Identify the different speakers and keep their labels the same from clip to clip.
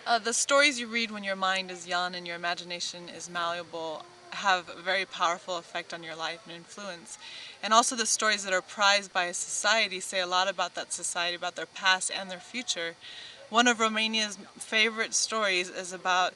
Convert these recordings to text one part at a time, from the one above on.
Speaker 1: The stories you read when your mind is young and your imagination is malleable have a very powerful effect on your life and influence. And also the stories that are prized by a society say a lot about that society, about their past and their future. One of Romania's favorite stories is about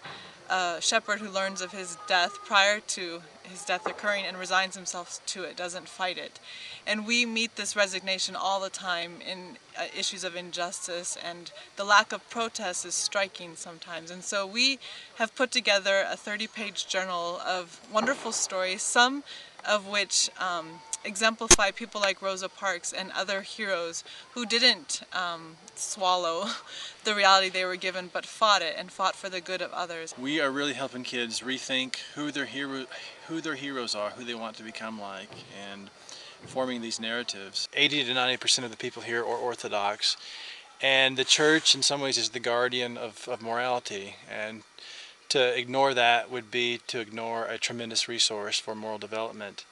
Speaker 1: a shepherd who learns of his death prior to his death occurring and resigns himself to it, doesn't fight it. And we meet this resignation all the time in issues of injustice, and the lack of protest is striking sometimes. And so we have put together a 30-page journal of wonderful stories, some of which exemplify people like Rosa Parks and other heroes who didn't swallow the reality they were given, but fought it and fought for the good of others.
Speaker 2: We are really helping kids rethink who their heroes are, who they want to become like, and forming these narratives. 80 to 90% of the people here are Orthodox, and the church in some ways is the guardian of morality, and to ignore that would be to ignore a tremendous resource for moral development.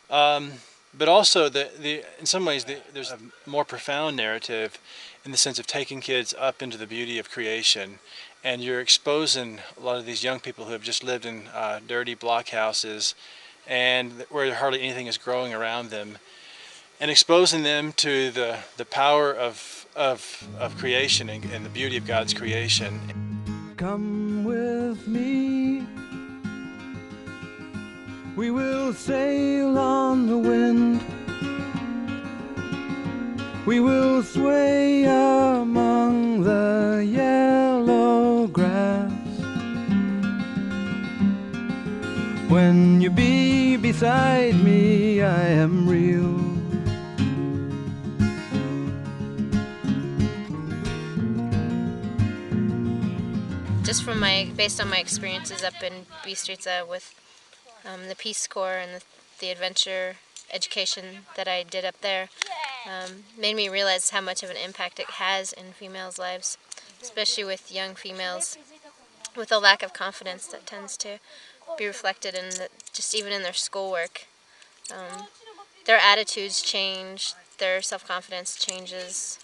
Speaker 2: But also, in some ways, there's a more profound narrative in the sense of taking kids up into the beauty of creation, and you're exposing a lot of these young people who have just lived in dirty blockhouses and where hardly anything is growing around them, and exposing them to the power of creation and the beauty of God's creation.
Speaker 3: Come with me, we will sail on the wind, we will sway among the yellow grass. When you be beside me, I am real.
Speaker 4: Just based on my experiences up in Bistrica with the Peace Corps and the adventure education that I did up there, made me realize how much of an impact it has in females' lives, especially with young females with a lack of confidence that tends to be reflected in just even in their schoolwork. Their attitudes change, their self-confidence changes.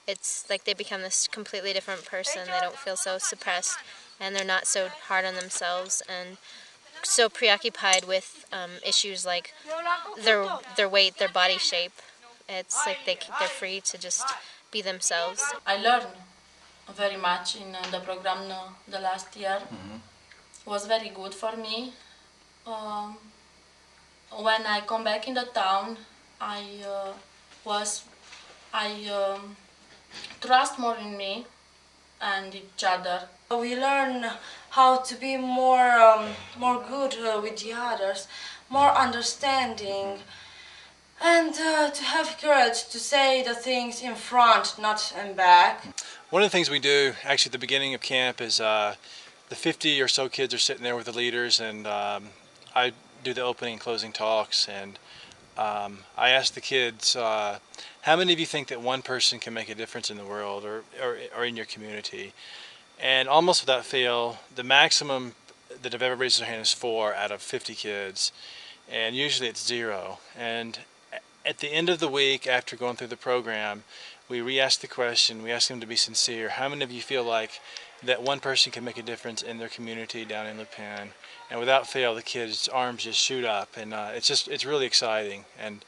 Speaker 4: It's like they become this completely different person. They don't feel so suppressed, and they're not so hard on themselves and so preoccupied with issues like their weight, their body shape. It's like they're free to just be themselves.
Speaker 5: I learned very much in the program the last year. It was very good for me. When I come back in the town, I trust more in me and each other. We learn how to be more good with the others, more understanding, and to have courage to say the things in front, not in back.
Speaker 2: One of the things we do actually at the beginning of camp is the 50 or so kids are sitting there with the leaders, and I do the opening and closing talks, and I ask the kids, how many of you think that one person can make a difference in the world or in your community? And almost without fail, the maximum that have ever raised their hand is 4 out of 50 kids, and usually it's 0. And at the end of the week, after going through the program, we re-ask the question, we ask them to be sincere. How many of you feel like that one person can make a difference in their community down in Le Pen? And without fail, the kids' arms just shoot up, and it's really exciting. And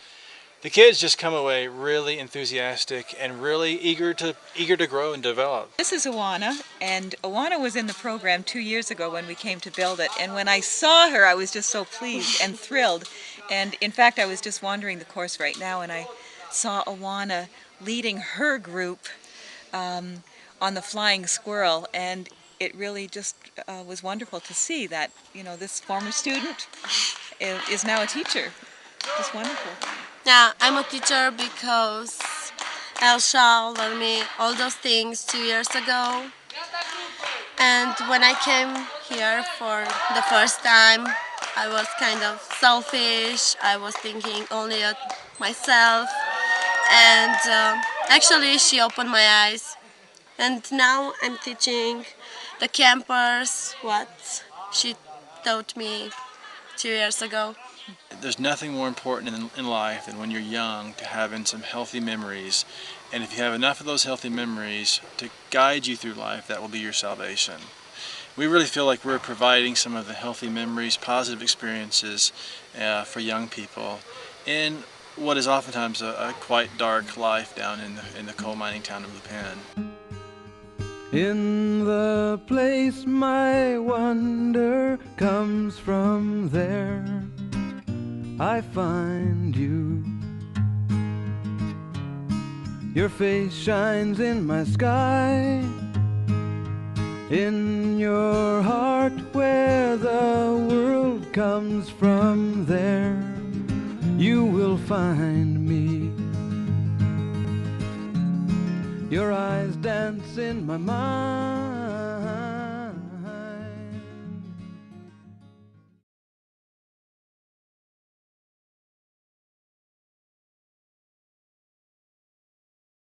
Speaker 2: the kids just come away really enthusiastic and really eager to grow and develop.
Speaker 6: This is Awana, and Awana was in the program 2 years ago when we came to build it. And when I saw her, I was just so pleased and thrilled. And in fact, I was just wandering the course right now, and I saw Awana leading her group on the Flying Squirrel, and it really just was wonderful to see that, you know, this former student is now a teacher. Just wonderful.
Speaker 7: Yeah, I'm a teacher because Elsha learned me all those things 2 years ago. And when I came here for the first time, I was kind of selfish. I was thinking only of myself. And actually, she opened my eyes. And now I'm teaching the campers what she taught me 2 years ago.
Speaker 2: There's nothing more important in life than when you're young to having some healthy memories And if you have enough of those healthy memories to guide you through life, that will be your salvation. We really feel like we're providing some of the healthy memories, positive experiences for young people in what is oftentimes a quite dark life down in the coal mining town of Lupin.
Speaker 3: In the place my wonder comes from, there I find you. Your face shines in my sky, in your heart where the world comes from, there you will find me. Your eyes dance in my mind.